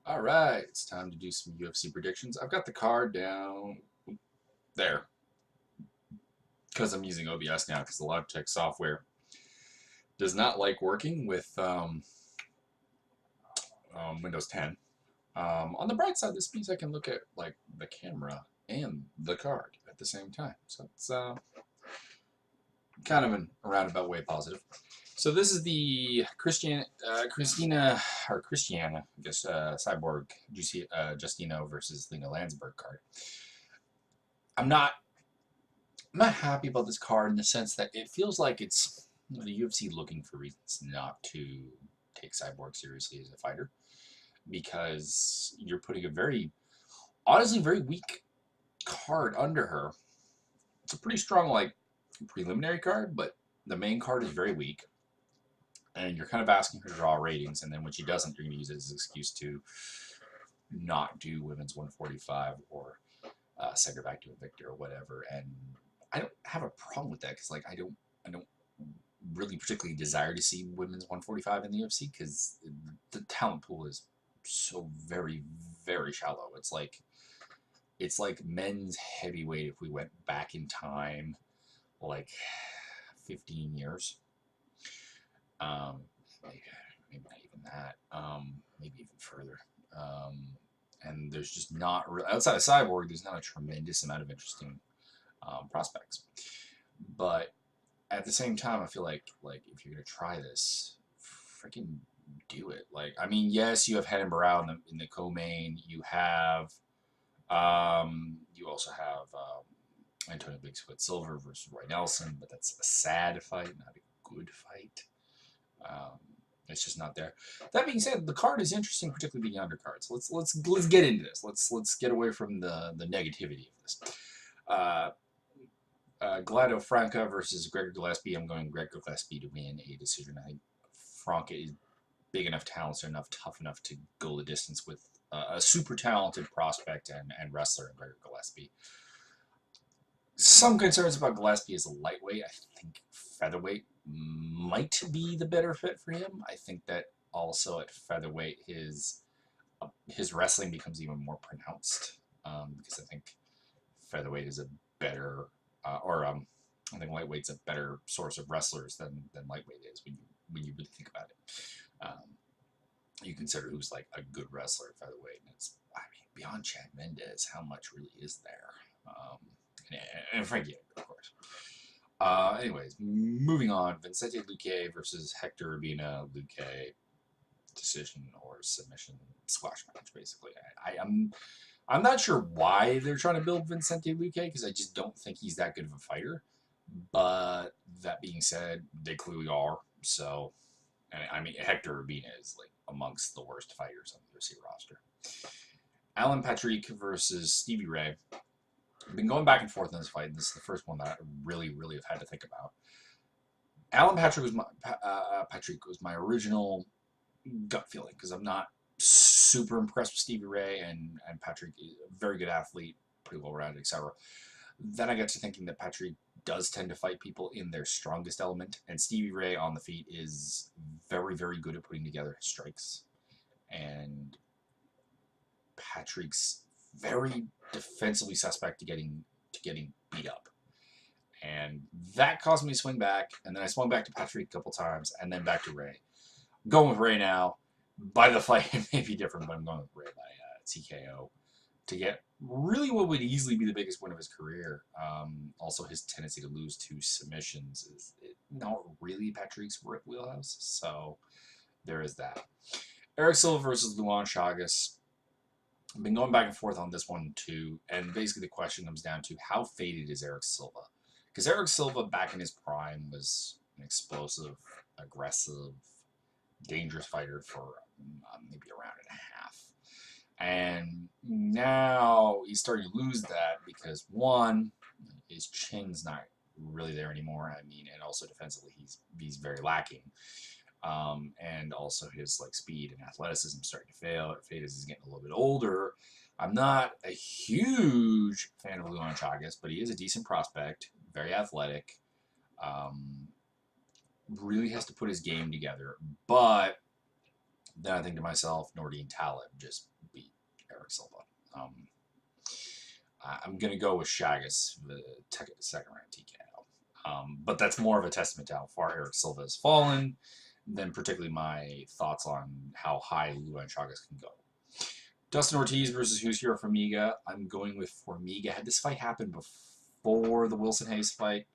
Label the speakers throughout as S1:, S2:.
S1: All right, it's time to do some UFC predictions. I've got the card down there because I'm using OBS now because the Logitech software does not like working with Windows 10. On the bright side, this means I can look at like the camera and the card at the same time. So it's kind of a roundabout way positive. So this is the Christina, I guess, Cyborg, Justino versus Lena Lansberg card. I'm not I'm not happy about this card in the sense that it feels like it's the UFC looking for reasons not to take Cyborg seriously as a fighter because you're putting a honestly, very weak card under her. It's a pretty strong, like, preliminary card, but the main card is very weak. And you're kind of asking her to draw ratings, and then when she doesn't, you're going to use it as an excuse to not do women's 145 or send her back to a victor or whatever. And I don't have a problem with that because like I don't really particularly desire to see women's 145 in the UFC because the talent pool is so very shallow. It's like men's heavyweight if we went back in time like 15 years. Um, maybe not even that. Maybe even further. And there's just not really, outside of Cyborg, there's not a tremendous amount of interesting prospects. But at the same time, I feel like if you're gonna try this, freaking do it. Like, I mean, yes, you have Head and Burrell in the co-main. You also have Antonio Bigfoot Silva versus Roy Nelson, but that's a sad fight, not a good fight. Um, it's just not there. That being said, the card is interesting, particularly the undercard. So let's get into this. Let's get away from the negativity of this. Uh, Glado Franca versus Gregor Gillespie. I'm going Gregor Gillespie to win a decision. I think Franca is big enough, talented enough, tough enough to go the distance with a super talented prospect and wrestler in Gregor Gillespie. Some concerns about Gillespie as a lightweight. I think featherweight might be the better fit for him. I think that also at featherweight his wrestling becomes even more pronounced because I think featherweight is a better I think lightweight's a better source of wrestlers than lightweight is when you really think about it. You consider who's like a good wrestler at featherweight, and it's beyond Chad Mendez, how much really is there? And Frankie, of course. Anyways, moving on. Vicente Luque versus Hector Urbina. Luque decision or submission squash match, basically. I'm not sure why they're trying to build Vicente Luque because I just don't think he's that good of a fighter. But that being said, they clearly are. So, I mean, Hector Urbina is like amongst the worst fighters on the UFC roster. Alan Patrick versus Stevie Ray. I've been going back and forth in this fight, and this is the first one that I really have had to think about. Alan Patrick was my original gut feeling because I'm not super impressed with Stevie Ray, and Patrick is a very good athlete, pretty well rounded, etc. Then I got to thinking that Patrick does tend to fight people in their strongest element, and Stevie Ray on the feet is very good at putting together his strikes, and Patrick's very defensively suspect to getting beat up. And that caused me to swing back, and then I swung back to Patrick a couple times, and then back to Ray. I'm going with Ray now. By the fight, it may be different, but I'm going with Ray by TKO to get really what would easily be the biggest win of his career. Also, his tendency to lose to submissions is not really Patrick's wheelhouse, so there is that. Eric Silva versus Luan Chagas. I've been going back and forth on this one too, and basically the question comes down to how faded is Eric Silva? Because Eric Silva back in his prime was an explosive, aggressive, dangerous fighter for maybe a round and a half. And now he's starting to lose that because one, his chin's not really there anymore. I mean, and also defensively he's very lacking. And also his like speed and athleticism starting to fade as he's getting a little bit older. I'm not a huge fan of Luan Chagas, but he is a decent prospect, very athletic. Really has to put his game together. But then I think to myself, Nordine Taleb just Eric Silva. I'm going to go with Chagas for the second round TKO. But that's more of a testament to how far Eric Silva has fallen than particularly my thoughts on how high Luan Chagas can go. Dustin Ortiz versus Hussein Formiga. I'm going with Formiga. Had this fight happened before the Wilson Hayes fight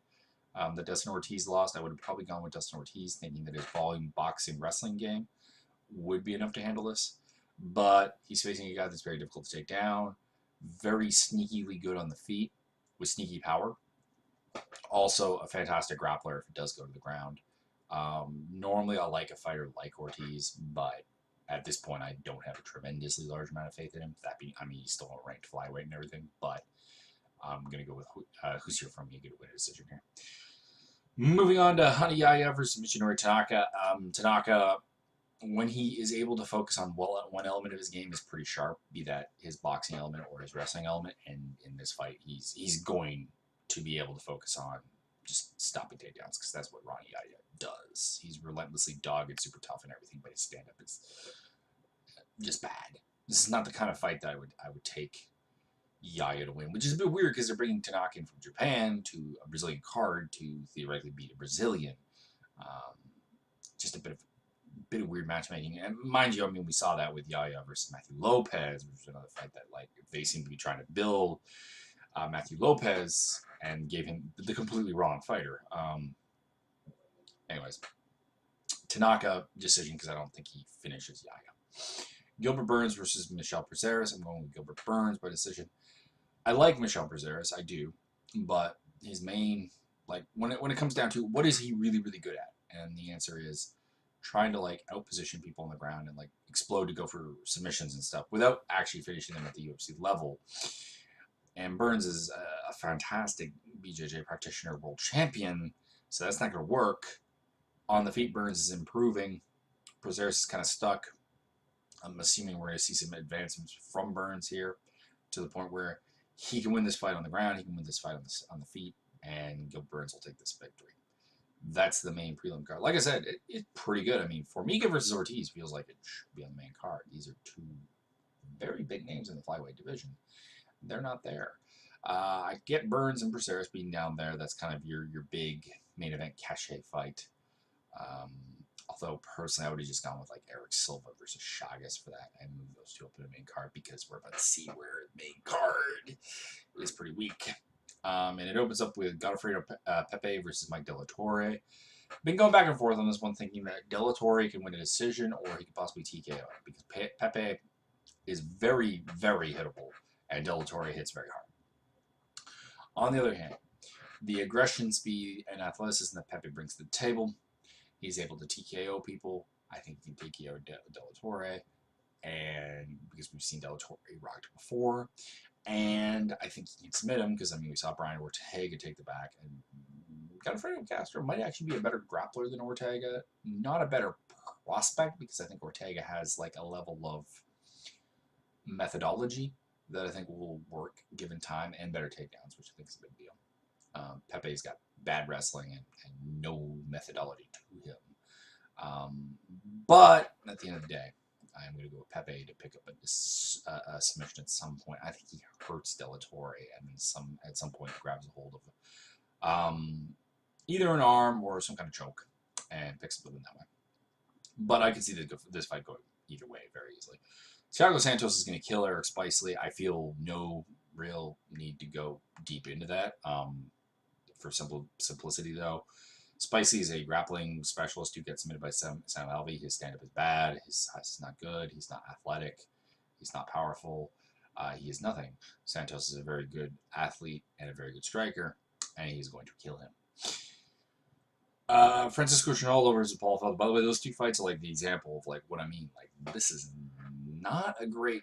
S1: that Dustin Ortiz lost, I would have probably gone with Dustin Ortiz, thinking that his volume boxing wrestling game would be enough to handle this. But he's facing a guy that's very difficult to take down, very sneakily good on the feet with sneaky power. Also a fantastic grappler if it does go to the ground. Normally I like a fighter like Ortiz, but at this point I don't have a tremendously large amount of faith in him. That being, I mean, he's still a ranked flyweight and everything, but I'm going to go with Hussein Formiga to win a decision here. Moving on to Hanayaya versus Michinori Tanaka. Tanaka, when he is able to focus on one element of his game, is pretty sharp, be that his boxing element or his wrestling element. And in this fight, he's going to be able to focus on just stopping takedowns, because that's what Hanayaya does. He's relentlessly dogged, super tough and everything, but his stand-up is just bad. This is not the kind of fight that I would take Yaya to win, which is a bit weird because they're bringing Tanaka in from Japan to a Brazilian card to theoretically beat a Brazilian. Just a bit of weird matchmaking. And mind you, I mean, we saw that with Yaya versus Matthew Lopez, which was another fight that, like, they seem to be trying to build Matthew Lopez and gave him the completely wrong fighter. Anyways, Tanaka decision, because I don't think he finishes Yaya. Gilbert Burns versus Michel Prazeres. I'm going with Gilbert Burns by decision. I like Michel Prazeres, I do, but his main, like, when it comes down to what is he really, really good at? And the answer is trying to, like, outposition people on the ground and, like, explode to go for submissions and stuff without actually finishing them at the UFC level. And Burns is a fantastic BJJ practitioner, world champion, so that's not going to work. On the feet, Burns is improving. Prazeres is kind of stuck. I'm assuming we're going to see some advancements from Burns here to the point where he can win this fight on the ground, he can win this fight on the feet, and Gilbert Burns will take this victory. That's the main prelim card. Like I said, it's pretty good. I mean, Formiga versus Ortiz feels like it should be on the main card. These are two very big names in the flyweight division. They're not there. I get Burns and Prazeres being down there. That's kind of your big main event cachet fight. Although, personally, I would have just gone with, like, Eric Silva versus Chagas for that and move those two up to the main card, because we're about to see where the main card is pretty weak. And it opens up with Godofredo Pepe versus Mike De La Torre. Been going back and forth on this one, thinking that De La Torre can win a decision or he could possibly TKO it, because Pepe is very, very hittable, and De La Torre hits very hard. On the other hand, the aggression, speed, and athleticism that Pepe brings to the table, he's able to TKO people. I think he can TKO De La Torre, and because we've seen De La Torre rocked before, and I think he can submit him, because, I mean, we saw Brian Ortega take the back, and Godofredo Castro might actually be a better grappler than Ortega. Not a better prospect, because I think Ortega has, like, a level of methodology that I think will work given time, and better takedowns, which I think is a big deal. Pepe's got bad wrestling and no methodology to him. But at the end of the day, I'm going to go with Pepe to pick up a submission at some point. I think he hurts De La Torre and at some point grabs a hold of either an arm or some kind of choke and picks up the win that way. But I can see this fight going either way very easily. Thiago Santos is going to kill Eric Spicely. I feel no real need to go deep into that. For simplicity, though, Spicely is a grappling specialist who gets submitted by Sam Alvey. His stand-up is bad. His size is not good. He's not athletic. He's not powerful. He is nothing. Santos is a very good athlete and a very good striker, and he's going to kill him. Francisco Trinaldo versus Paul Felder. By the way, those two fights are like the example of, like, what I mean. Like, this is not a great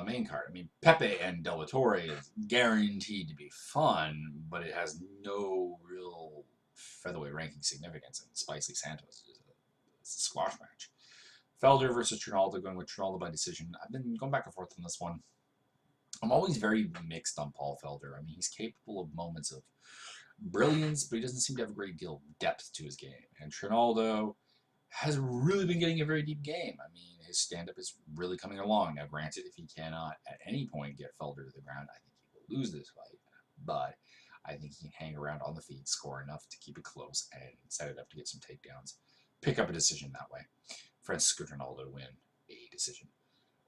S1: main card. I mean, Pepe and De La Torre is guaranteed to be fun, but it has no real featherweight ranking significance. And Spicely Santos is a squash match. Felder versus Trinaldo, going with Trinaldo by decision. I've been going back and forth on this one. I'm always very mixed on Paul Felder. I mean, he's capable of moments of brilliance, but he doesn't seem to have a great deal of depth to his game. And Trinaldo has really been getting a very deep game. I mean, his stand-up is really coming along. Now, granted, if he cannot at any point get Felder to the ground, I think he will lose this fight. But I think he can hang around on the feet, score enough to keep it close, and set it up to get some takedowns. Pick up a decision that way. Francisco Ronaldo to win a decision.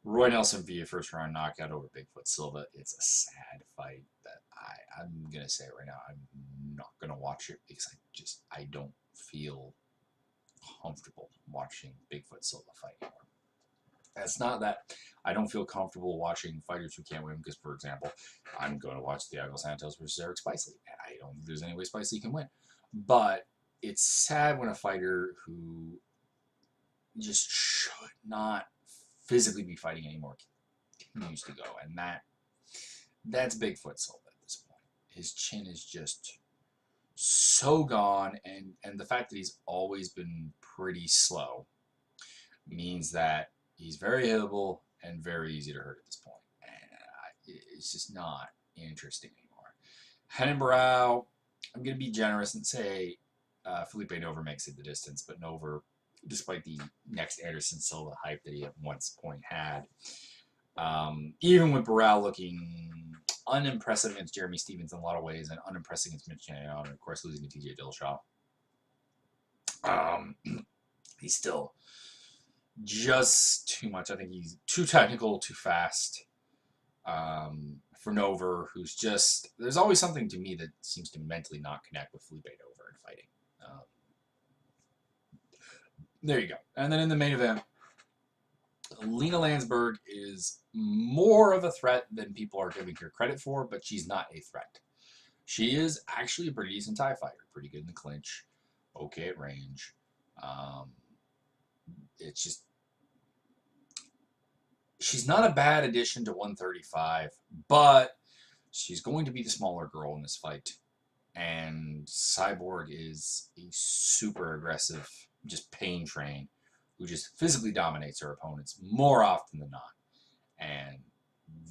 S1: Roy Nelson via first round knockout over Bigfoot Silva. It's a sad fight that I'm going to say it right now. I'm not going to watch it because I don't feel comfortable watching Bigfoot Silva fight anymore. It's not that I don't feel comfortable watching fighters who can't win because, for example, I'm going to watch Thiago Santos versus Eric Spicely. And I don't think there's any way Spicely can win. But it's sad when a fighter who just should not physically be fighting anymore continues to go. And that's Bigfoot Silva at this point. His chin is just so gone. And the fact that he's always been pretty slow means that he's very hittable and very easy to hurt at this point. And it's just not interesting anymore. Renan Barão, I'm going to be generous and say Felipe Nover makes it the distance, but Nover, despite the next Anderson Silva hype that he at one point had, even with Burrell looking unimpressive against Jeremy Stephens in a lot of ways and unimpressive against Mitch Chandler, and of course losing to TJ Dillashaw, he's still just too much. I think he's too technical, too fast for Nover, who's just, there's always something to me that seems to mentally not connect with Felipe Nover in fighting. There you go. And then in the main event, Lena Lansberg is more of a threat than people are giving her credit for, but she's not a threat. She is actually a pretty decent Thai fighter, pretty good in the clinch, okay at range. It's just, she's not a bad addition to 135, but she's going to be the smaller girl in this fight. And Cyborg is a super aggressive, just pain train, who just physically dominates her opponents more often than not. And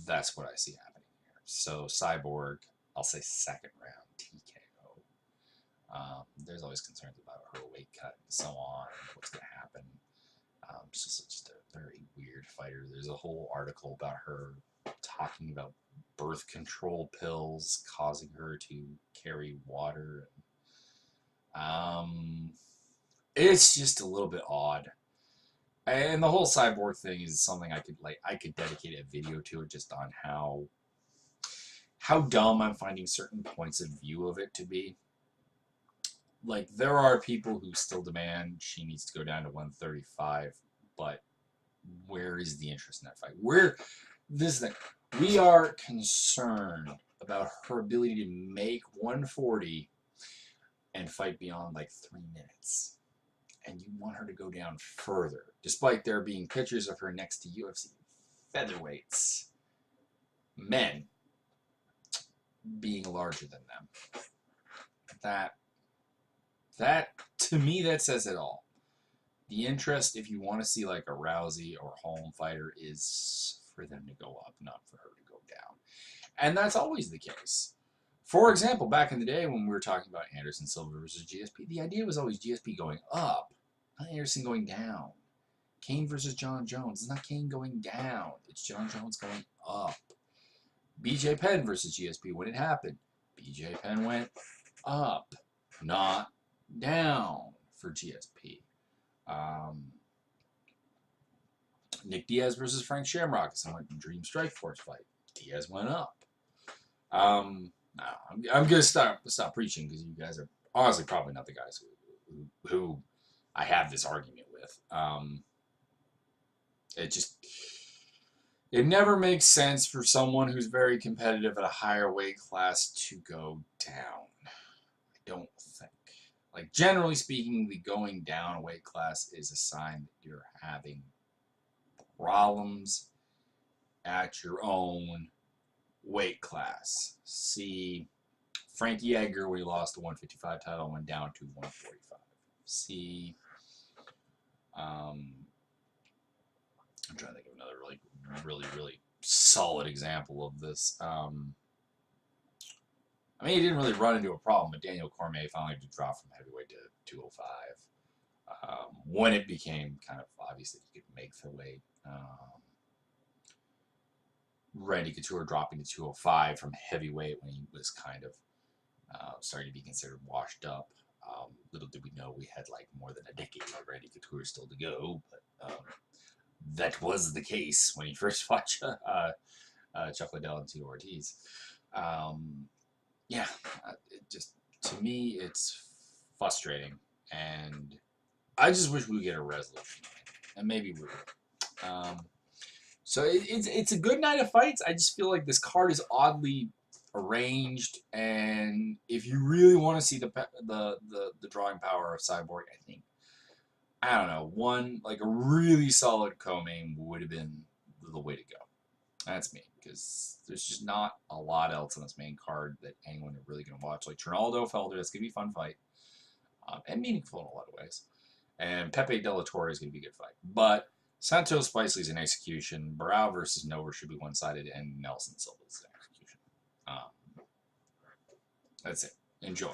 S1: that's what I see happening here. So Cyborg, I'll say second round TKO. There's always concerns about her weight cut and so on, and what's going to happen. She's just a very weird fighter. There's a whole article about her talking about birth control pills causing her to carry water. It's just a little bit odd. And the whole Cyborg thing is something I could dedicate a video to it, just on how dumb I'm finding certain points of view of it to be. Like, there are people who still demand she needs to go down to 135, but where is the interest in that fight? We are concerned about her ability to make 140 and fight beyond like 3 minutes. And you want her to go down further, despite there being pictures of her next to UFC featherweights, men, being larger than them. That to me, that says it all. The interest, if you want to see like a Rousey or Holm fighter, is for them to go up, not for her to go down. And that's always the case. For example, back in the day when we were talking about Anderson Silva versus GSP, the idea was always GSP going up, not Anderson going down. Kane versus John Jones. It's not Kane going down. It's John Jones going up. BJ Penn versus GSP. When it happened, BJ Penn went up, not down for GSP. Nick Diaz versus Frank Shamrock. Somewhat Dream Strike Force fight. Diaz went up. I'm gonna stop preaching because you guys are honestly probably not the guys who I have this argument with. It never makes sense for someone who's very competitive at a higher weight class to go down. I don't think. Like, generally speaking, the going down a weight class is a sign that you're having problems at your own weight class. See Frankie Edgar when he lost the 155 title, went down to 145. See, I'm trying to think of another really solid example of this. I mean, he didn't really run into a problem, but Daniel Cormier finally did drop from heavyweight to 205. When it became kind of obvious that he could make the weight. Randy Couture dropping to 205 from heavyweight when he was kind of starting to be considered washed up. Little did we know we had like more than a decade of Randy Couture still to go, but that was the case when he first fought Chuck Liddell and Tito Ortiz. Yeah, it just, to me, it's frustrating, and I just wish we would get a resolution, and maybe we will. So it's a good night of fights. I just feel like this card is oddly arranged, and if you really want to see the drawing power of Cyborg, I think, I don't know, one like a really solid co-main would have been the way to go. That's me, because there's just not a lot else on this main card that anyone is really going to watch. Like Trinaldo, Felder, that's going to be a fun fight, and meaningful in a lot of ways. And Pepe De La Torre is going to be a good fight. But Santos Spicely's an execution. Burrell versus Nova should be one-sided, and Nelson Silva's an execution. That's it. Enjoy.